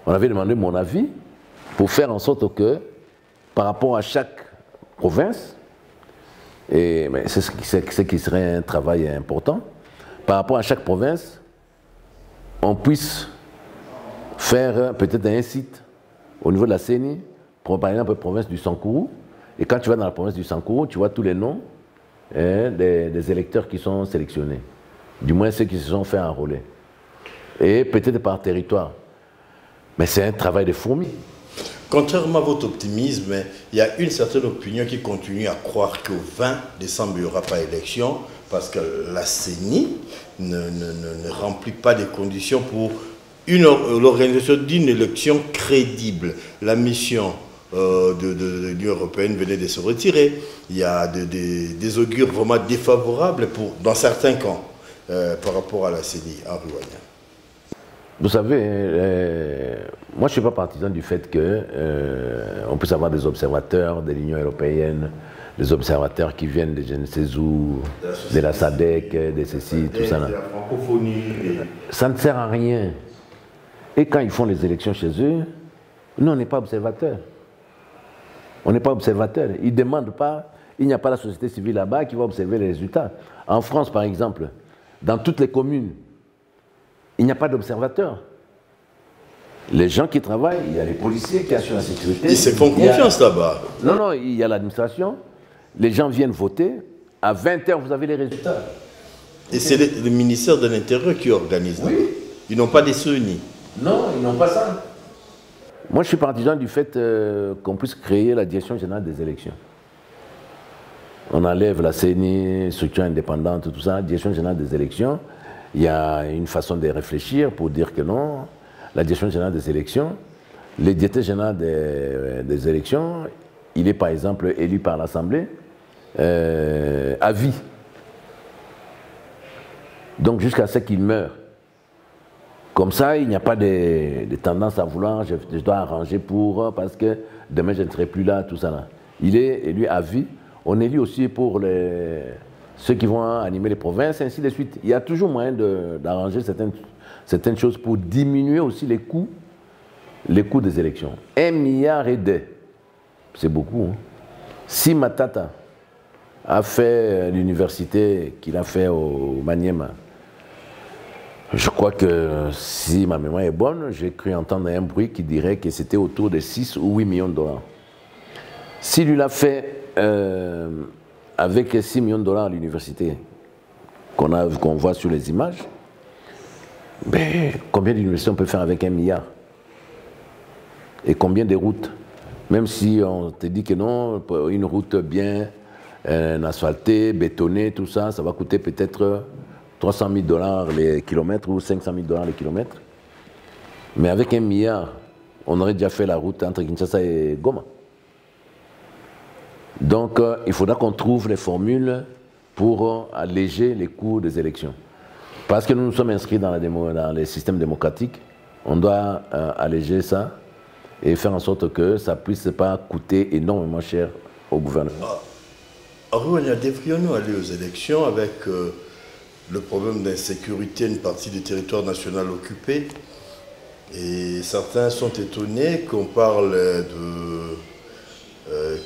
Speaker 2: on avait demandé mon avis, pour faire en sorte que, par rapport à chaque province, et c'est ce qui serait un travail important, par rapport à chaque province, on puisse faire peut-être un site au niveau de la CENI, par exemple la province du Sankourou, et quand tu vas dans la province du Sankourou, tu vois tous les noms des électeurs qui sont sélectionnés, du moins ceux qui se sont fait enrôler, et peut-être par territoire. Mais c'est un travail de fourmi.
Speaker 1: Contrairement à votre optimisme, il y a une certaine opinion qui continue à croire qu'au 20 décembre, il n'y aura pas élection, parce que la CENI ne remplit pas des conditions pour l'organisation d'une élection crédible. La mission de l'Union européenne venait de se retirer. Il y a des augures vraiment défavorables dans certains camps par rapport à la CENI en Rwanda.
Speaker 2: Vous savez, moi je ne suis pas partisan du fait qu'on puisse avoir des observateurs de l'Union européenne, des observateurs qui viennent de je ne sais où, de la SADC, de ceci, tout ça. Là.
Speaker 1: De la francophonie.
Speaker 2: Ça ne sert à rien. Et quand ils font les élections chez eux, nous on n'est pas observateurs. On n'est pas observateurs. Ils ne demandent pas, il n'y a pas la société civile là-bas qui va observer les résultats. En France par exemple, dans toutes les communes, il n'y a pas d'observateurs. Les gens qui travaillent, il y a les policiers qui assurent la sécurité.
Speaker 1: Ils se font confiance là-bas.
Speaker 2: Non, il y a l'administration. Les gens viennent voter. À 20h, vous avez les résultats.
Speaker 1: Et c'est le ministère de l'Intérieur qui organise. Oui. Ils n'ont pas des CENI.
Speaker 2: Non, ils n'ont pas ça. Moi, je suis partisan du fait qu'on puisse créer la Direction générale des élections. On enlève la CENI, structure indépendante, tout ça, Direction générale des élections. Il y a une façon de réfléchir pour dire que non, la Direction générale des élections, le directeur général des élections, il est par exemple élu par l'Assemblée à vie. Donc jusqu'à ce qu'il meure. Comme ça, il n'y a pas de tendance à vouloir, je dois arranger parce que demain je ne serai plus là, tout ça là. Il est élu à vie. On élit aussi pour ceux qui vont animer les provinces, ainsi de suite. Il y a toujours moyen d'arranger certaines choses pour diminuer aussi les coûts des élections. 1,2 milliard, c'est beaucoup. Hein. Si Matata a fait l'université qu'il a fait au Maniema, je crois que si ma mémoire est bonne, j'ai cru entendre un bruit qui dirait que c'était autour de 6 ou 8 millions de dollars. S'il lui l'a fait avec 6 millions de dollars à l'université, qu'on voit sur les images, ben, combien d'universités on peut faire avec 1 milliard? Et combien de routes? Même si on te dit que non, une route bien asphaltée, bétonnée, tout ça, ça va coûter peut-être 300 000 dollars les kilomètres ou 500 000 dollars les kilomètres. Mais avec 1 milliard, on aurait déjà fait la route entre Kinshasa et Goma. Donc, il faudra qu'on trouve les formules pour alléger les coûts des élections. Parce que nous nous sommes inscrits dans les systèmes démocratiques, on doit alléger ça et faire en sorte que ça ne puisse pas coûter énormément cher au gouvernement.
Speaker 1: Rwanda, devrions-nous aller aux élections avec le problème d'insécurité, une partie du territoire national occupé? Et certains sont étonnés qu'on parle de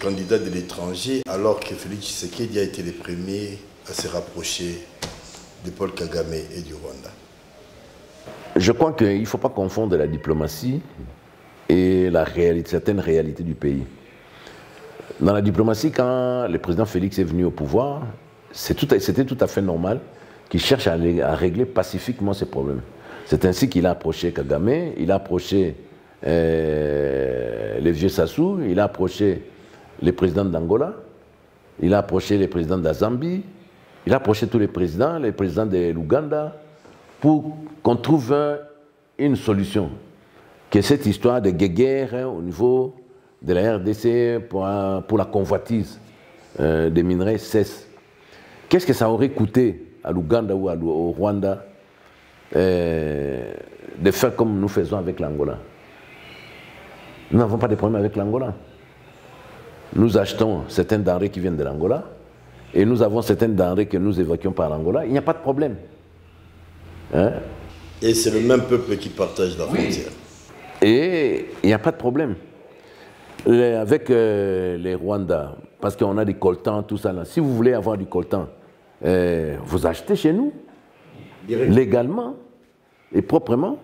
Speaker 1: candidats de l'étranger alors que Félix Tshisekedi a été le premier à se rapprocher de Paul Kagame et du Rwanda.
Speaker 2: Je crois qu'il ne faut pas confondre la diplomatie et la réalité, certaines réalités du pays. Dans la diplomatie, quand le président Félix est venu au pouvoir, c'était tout à fait normal qu'il cherche à régler pacifiquement ses problèmes. C'est ainsi qu'il a approché Kagame, il a approché les vieux Sassou, il a approché les présidents d'Angola, il a approché les présidents de la Zambie, il a approché tous les présidents de l'Ouganda, pour qu'on trouve une solution. Que cette histoire de guerre au niveau de la RDC pour la convoitise des minerais cesse. Qu'est-ce que ça aurait coûté à l'Ouganda ou au Rwanda de faire comme nous faisons avec l'Angola? Nous n'avons pas de problème avec l'Angola. Nous achetons certaines denrées qui viennent de l'Angola et nous avons certaines denrées que nous évacuons par l'Angola. Il n'y a pas de problème. Hein?
Speaker 1: Et c'est le même peuple qui partage la frontière.
Speaker 2: Et il n'y a pas de problème. Avec les Rwandais, parce qu'on a des coltans, tout ça là. Si vous voulez avoir du coltan, vous achetez chez nous, légalement et proprement.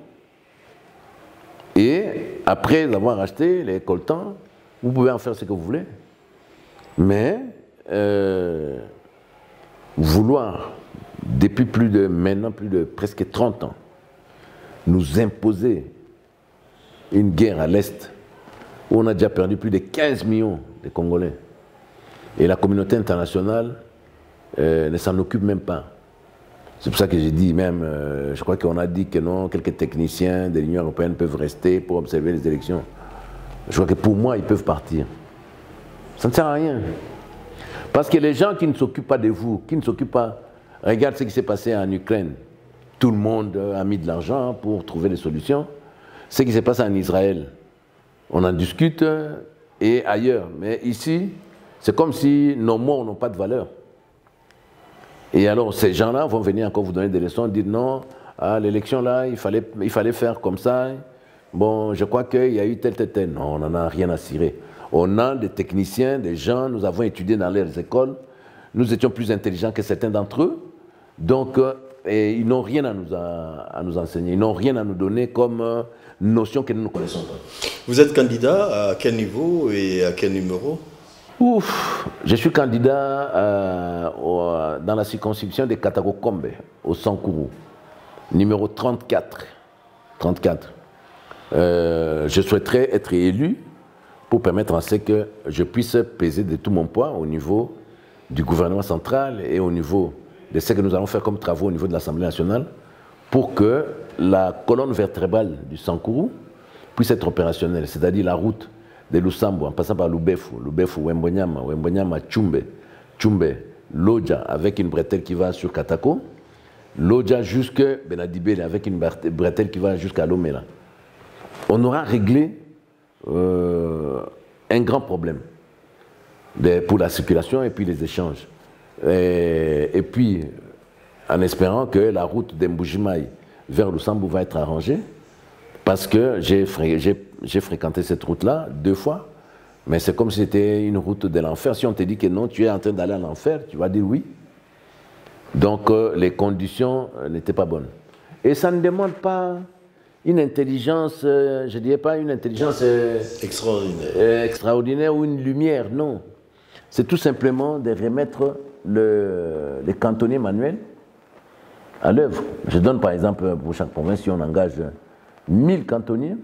Speaker 2: Et après avoir acheté les coltans, vous pouvez en faire ce que vous voulez. Mais vouloir, depuis maintenant plus de presque 30 ans, nous imposer une guerre à l'Est, où on a déjà perdu plus de 15 millions de Congolais. Et la communauté internationale ne s'en occupe même pas. C'est pour ça que j'ai dit même, je crois qu'on a dit que non, quelques techniciens de l'Union européenne peuvent rester pour observer les élections. Je crois que pour moi, ils peuvent partir. Ça ne sert à rien. Parce que les gens qui ne s'occupent pas de vous, qui ne s'occupent pas... Regarde ce qui s'est passé en Ukraine. Tout le monde a mis de l'argent pour trouver des solutions. Ce qui s'est passé en Israël, on en discute et ailleurs. Mais ici, c'est comme si nos morts n'ont pas de valeur. Et alors, ces gens-là vont venir encore vous donner des leçons, dire non, à l'élection là, il fallait faire comme ça. Bon, je crois qu'il y a eu tel. Non, on n'en a rien à cirer. On a des techniciens, des gens, nous avons étudié dans leurs écoles. Nous étions plus intelligents que certains d'entre eux. Donc, ils n'ont rien à nous enseigner. Ils n'ont rien à nous donner comme notion que nous ne connaissons pas.
Speaker 1: Vous êtes candidat à quel niveau et à quel numéro?
Speaker 2: Je suis candidat dans la circonscription de Katago-Kombe, au Sankuru, numéro 34. Je souhaiterais être élu pour permettre à ce que je puisse peser de tout mon poids au niveau du gouvernement central et au niveau de ce que nous allons faire comme travaux au niveau de l'Assemblée nationale pour que la colonne vertébrale du Sankuru puisse être opérationnelle, c'est-à-dire la route de Lusambo en passant par Lubefu, Wembonyama, Tchumbe, Lodja avec une bretelle qui va sur Katako, Lodja jusqu'à Benadibele avec une bretelle qui va jusqu'à Lomela. On aura réglé un grand problème pour la circulation et puis les échanges. Et puis, en espérant que la route d'Mbujimai vers Lusambo va être arrangée, parce que j'ai fréquenté cette route-là 2 fois, mais c'est comme si c'était une route de l'enfer. Si on te dit que non, tu es en train d'aller à l'enfer, tu vas dire oui. Donc, les conditions n'étaient pas bonnes. Et ça ne demande pas une intelligence, je ne dirais pas une intelligence extraordinaire ou une lumière, non. C'est tout simplement de remettre les cantonniers manuels à l'œuvre. Je donne par exemple, pour chaque province, si on engage 1000 cantonniers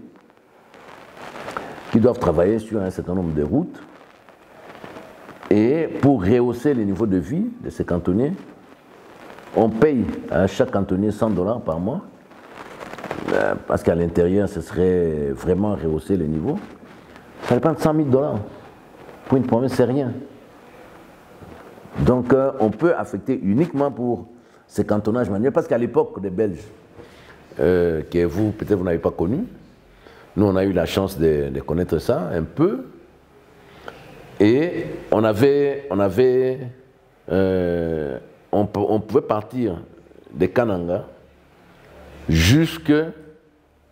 Speaker 2: qui doivent travailler sur un certain nombre de routes, et pour rehausser les niveaux de vie de ces cantonniers, on paye à chaque cantonnier $100 par mois, parce qu'à l'intérieur, ce serait vraiment rehausser les niveaux. Ça dépend de $100 000. Pour une province, c'est rien. Donc, on peut affecter uniquement pour ces cantonnages manuels, parce qu'à l'époque des Belges, que vous, peut-être vous n'avez pas connu, nous, on a eu la chance de connaître ça un peu, et on pouvait partir de Kananga jusqu'à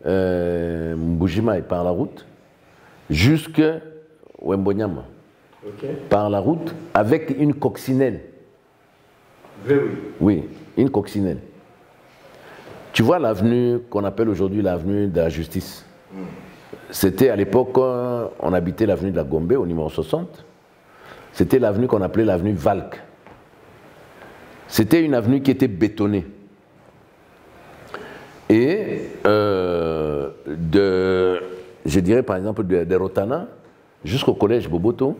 Speaker 2: Mbujima et par la route, jusqu'à Wembonyama. Par la route, avec une coccinelle. Oui, une coccinelle. Tu vois l'avenue qu'on appelle aujourd'hui l'avenue de la Justice. C'était à l'époque, on habitait l'avenue de la Gombe au numéro 60. C'était l'avenue qu'on appelait l'avenue Valk. C'était une avenue qui était bétonnée. Et je dirais par exemple de Rotana jusqu'au collège Boboto,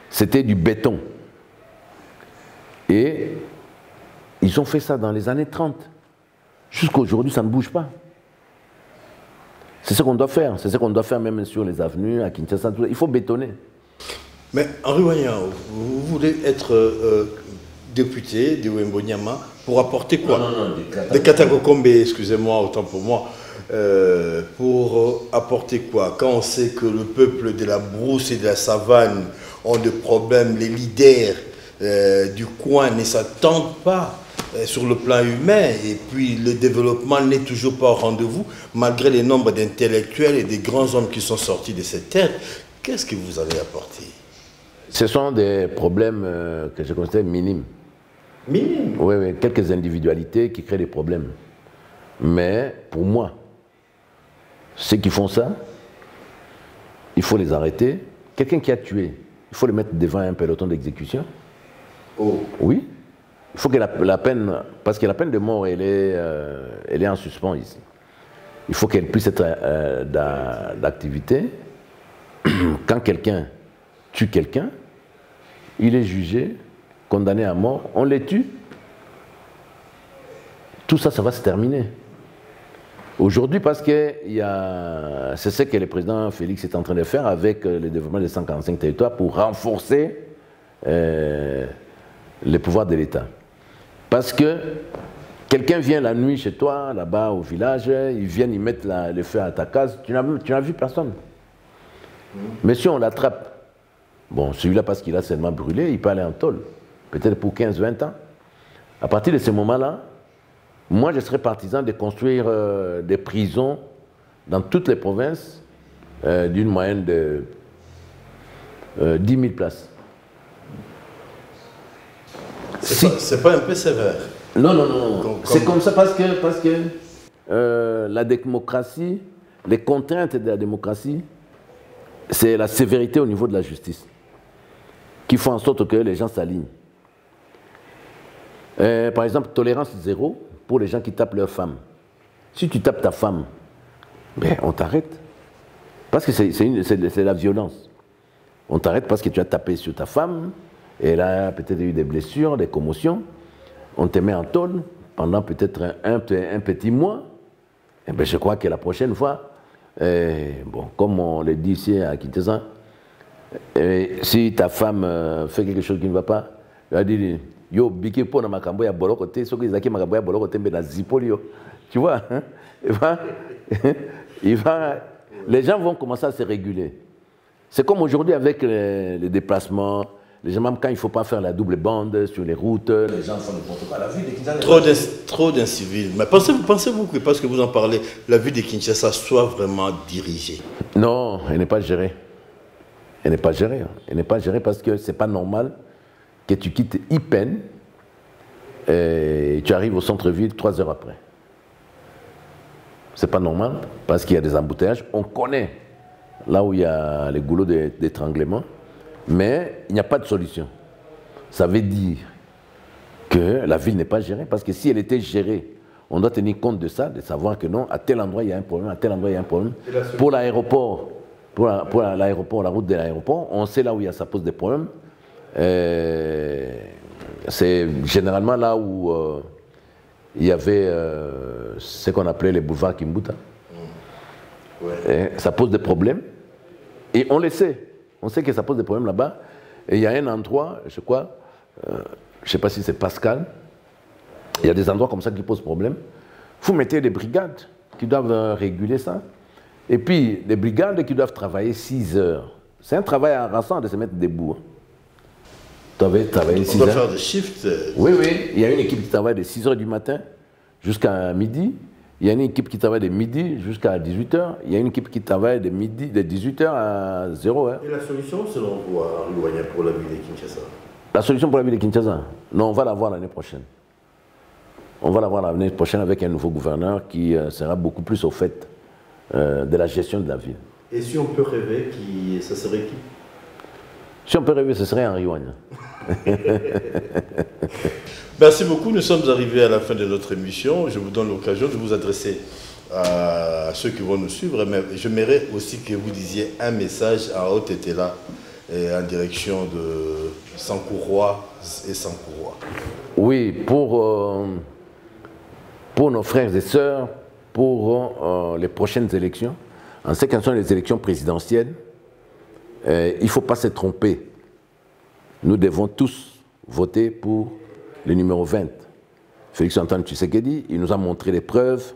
Speaker 2: c'était du béton. Et ils ont fait ça dans les années 30. Jusqu'à aujourd'hui, ça ne bouge pas. C'est ce qu'on doit faire. C'est ce qu'on doit faire même sur les avenues, à Kinshasa. Il faut bétonner.
Speaker 1: Mais Henri Wanyao, vous voulez être député de Wembonyama pour apporter quoi? De Katakokombe, excusez-moi, autant pour moi. Pour apporter quoi? Quand on sait que le peuple de la brousse et de la savane ont des problèmes, les leaders du coin ne s'attendent pas sur le plan humain, et puis le développement n'est toujours pas au rendez-vous, malgré les nombres d'intellectuels et des grands hommes qui sont sortis de cette terre. Qu'est-ce que vous allez apporter?
Speaker 2: Ce sont des problèmes que je considère minimes.
Speaker 1: Minimes?
Speaker 2: Oui, oui, quelques individualités qui créent des problèmes. Mais pour moi, ceux qui font ça, il faut les arrêter. Quelqu'un qui a tué, il faut le mettre devant un peloton d'exécution.
Speaker 1: Oh.
Speaker 2: Oui. Il faut que la peine, parce que la peine de mort, elle est en suspens ici. Il faut qu'elle puisse être d'activité. Quand quelqu'un tue quelqu'un, il est jugé, condamné à mort, on les tue. Tout ça, ça va se terminer. Aujourd'hui, parce que c'est ce que le président Félix est en train de faire avec le développement des 145 territoires pour renforcer les pouvoirs de l'État. Parce que quelqu'un vient la nuit chez toi, là-bas au village, ils viennent y mettre le feu à ta case, tu n'as vu personne. Mais si on l'attrape, bon, celui-là parce qu'il a seulement brûlé, il peut aller en tôle, peut-être pour 15-20 ans. À partir de ce moment-là, moi je serais partisan de construire des prisons dans toutes les provinces d'une moyenne de 10 000 places.
Speaker 1: C'est pas un peu sévère?
Speaker 2: Non, non, non. C'est comme ça parce que la démocratie, les contraintes de la démocratie, c'est la sévérité au niveau de la justice qui font en sorte que les gens s'alignent. Par exemple, tolérance zéro pour les gens qui tapent leur femme. Si tu tapes ta femme, ben, on t'arrête. Parce que c'est la violence. On t'arrête parce que tu as tapé sur ta femme, et elle a peut-être eu des blessures, des commotions. On te met en tôle pendant peut-être un petit mois. Et ben, je crois que la prochaine fois, bon, comme on le dit ici à Kinshasa, si ta femme fait quelque chose qui ne va pas, elle va dire yo biki po na makambo ya boloko te soki zaki makambo ya boloko te mbe na zipolio. Tu vois, hein? Les gens vont commencer à se réguler. C'est comme aujourd'hui avec les déplacements. Les gens, même quand il ne faut pas faire la double bande sur les routes, les gens font n'importe quoi. La ville de Kinshasa.
Speaker 1: Trop d'incivils. Mais pensez-vous que parce que vous en parlez, la ville de Kinshasa soit vraiment dirigée?
Speaker 2: Non, elle n'est pas gérée. Elle n'est pas gérée. Elle n'est pas gérée parce que ce n'est pas normal que tu quittes Ipen et tu arrives au centre-ville 3 heures après. Ce n'est pas normal parce qu'il y a des embouteillages. On connaît là où il y a les goulots d'étranglement. Mais il n'y a pas de solution. Ça veut dire que la ville n'est pas gérée, parce que si elle était gérée, on doit tenir compte de ça, de savoir que non, à tel endroit il y a un problème, à tel endroit il y a un problème. Pour l'aéroport, la route de l'aéroport, on sait là où ça pose des problèmes. C'est généralement là où il y avait ce qu'on appelait les boulevards Kimbuta. Ouais. Ça pose des problèmes, et on le sait. On sait que ça pose des problèmes là-bas. Et il y a un endroit, je crois, je ne sais pas si c'est Pascal, il y a des endroits comme ça qui posent problème. Vous mettez des brigades qui doivent réguler ça. Et puis, des brigades qui doivent travailler 6 heures. C'est un travail harassant de se mettre debout. Travailler 6 heures.
Speaker 1: On doit faire des shifts.
Speaker 2: Oui, oui. Il y a une équipe qui travaille de 6 heures du matin jusqu'à midi. Il y a une équipe qui travaille de midi jusqu'à 18h. Il y a une équipe qui travaille de 18h à 0h.
Speaker 1: Et la solution, selon vous, à Louania pour la ville de Kinshasa?
Speaker 2: La solution pour la ville de Kinshasa? Non, on va la voir l'année prochaine. On va la voir l'année prochaine avec un nouveau gouverneur qui sera beaucoup plus au fait de la gestion de la ville.
Speaker 1: Et si on peut rêver, ça serait qui?
Speaker 2: Si on peut rêver, ce serait Henri Ouagna.
Speaker 1: Merci beaucoup. Nous sommes arrivés à la fin de notre émission. Je vous donne l'occasion de vous adresser à ceux qui vont nous suivre. Mais j'aimerais aussi que vous disiez un message à Haut-Tétela en direction de Sankourois et Sankourois.
Speaker 2: Oui, pour nos frères et sœurs, pour les prochaines élections, en ce qui concerne les élections présidentielles, il ne faut pas se tromper. Nous devons tous voter pour le numéro 20. Félix-Antoine Tshisekedi, il nous a montré les preuves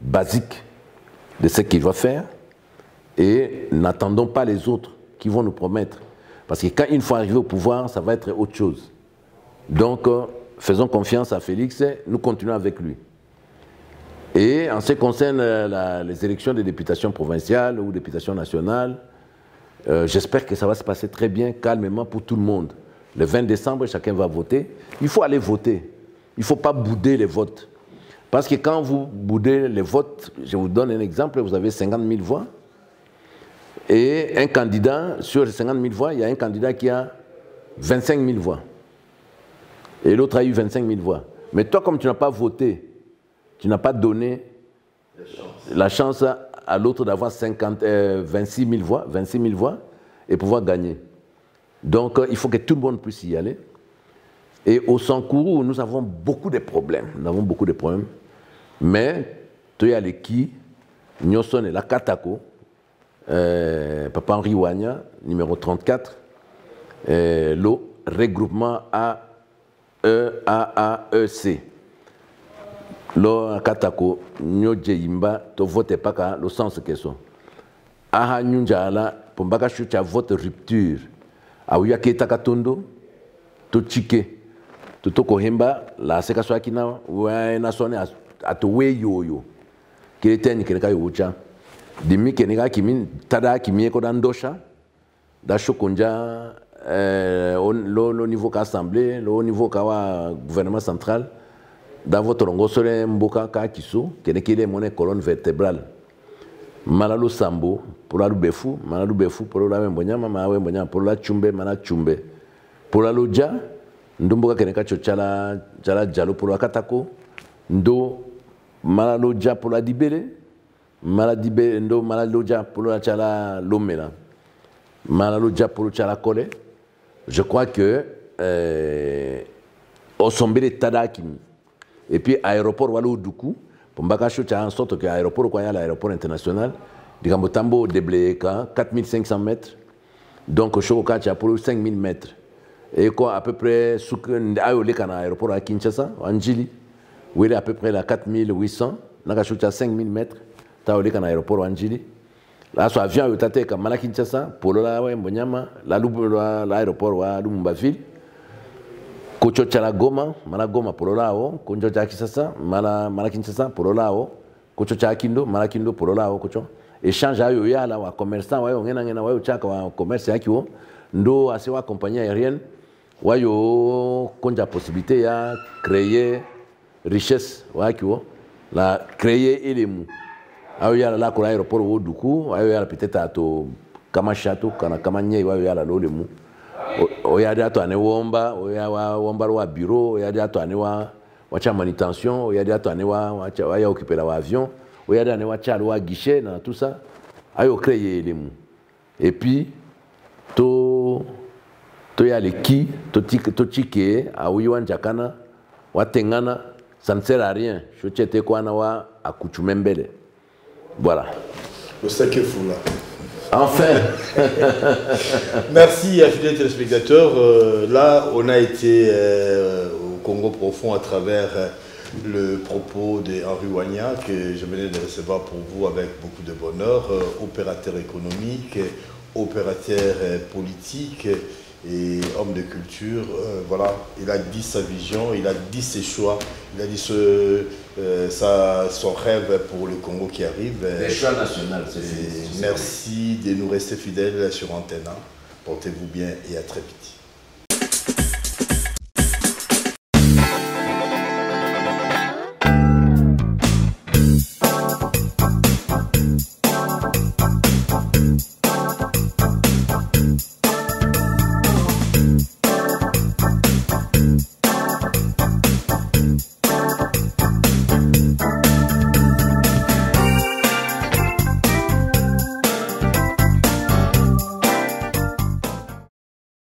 Speaker 2: basiques de ce qu'il va faire et n'attendons pas les autres qui vont nous promettre. Parce que quand il faut arriver au pouvoir, ça va être autre chose. Donc, faisons confiance à Félix, nous continuons avec lui. Et en ce qui concerne les élections des députations provinciales ou députations nationales, j'espère que ça va se passer très bien, calmement pour tout le monde. Le 20 décembre, chacun va voter. Il faut aller voter. Il ne faut pas bouder les votes. Parce que quand vous boudez les votes, je vous donne un exemple, vous avez 50 000 voix. Et un candidat, sur les 50 000 voix, il y a un candidat qui a 25 000 voix. Et l'autre a eu 25 000 voix. Mais toi, comme tu n'as pas voté, tu n'as pas donné la chance à l'autre d'avoir 26 000 voix et pouvoir gagner. Donc, il faut que tout le monde puisse y aller. Et au Sankourou, nous avons beaucoup de problèmes. Nous avons beaucoup de problèmes. Mais, tu as qui, Nyoson et la Katako, Papa Henri Ouagna, numéro 34, le regroupement AEC. Lo Katako, Nyo Djeimba, to vote pas ka, le sens que ça. Aha Nyunjala, pour mbaka chucha vote rupture. Aouya Keta Katondo, to chike. To toko hemba, la seka swakina, na sone a to we yo. Kileten keneka yocha. Dimi keneka kimi, tada kimi eko dandosha. Da shokonja, le niveau qu'assemblée, le niveau qu'awa gouvernement central. Dans votre rongosole mboka ka kiso, kenekile mone colonne vertébrale. Malalo sambo, pour la lubefu, malalu befu, pour la mbonyama, mawe mbonyama, pour la chumbe, mana chumbe. Pour la loja, ndumboka keneka chala jalo pour la katako, ndo malaloja pour la dibele, maladibe ndo malaloja pour la chala lomela. Malaloja pour la chala kole. Je crois que au sombele tadakimi. Et puis, aéroport Walou Doukou, pour Mbakacho, tu as en sorte que l'aéroport, l'aéroport international, du Gambotambo déblayé 4500 mètres, donc Chokoka, tu as pour 5000 mètres. Et quoi, à peu près, l'aéroport à Kinshasa, en Djili, où il est à peu près à 4800, Nakacho, tu as 5000 mètres, tu as l'aéroport en Djili. Là, sur avion, tu as Mala Kinshasa, pour l'aéroport à Lumumbaville. Kocho chala Goma, mala Goma pololao, konjo cha Kisasa, mala Kinshasa pololao, kocho cha Kindo, mala Kindo pololao kocho. Échange ayo yala wa commerçant wayo ngena wayo chaka wa commerce yakiwo, ndo ase wa compagnie aérienne, wayo konja possibilité ya créer richesse wakiwo, la créer elemu. Ayo yala la ko aéroport wo duku, ayo yala peut-être ato kama château kana kama nye wayo yala lo lemu. Oyadi ato ane womba, womba wa bureau, oyadi ato ane wacha manutention, oyadi ato ane wacha occuper la avion, oyadi ane wacha wa guichet, dans tout ça, ayo créer les mots. Et puis, to ya le ki, to chike, a uyuan jakana, wa tengana, ça ne sert à rien. Je te quoi na wa akuchumembele. Voilà.
Speaker 1: Le sac est fou là.
Speaker 2: Enfin.
Speaker 1: Merci à fidèles téléspectateurs. Là, on a été au Congo profond à travers le propos d'Henri Ouagna que je venais de recevoir pour vous avec beaucoup de bonheur, opérateur économique, opérateur politique et homme de culture. Voilà, il a dit sa vision, il a dit ses choix, il a dit son rêve pour le Congo qui arrive.
Speaker 2: Les choix nationaux,
Speaker 1: merci de nous rester fidèles sur Antenne. Portez-vous bien et à très vite.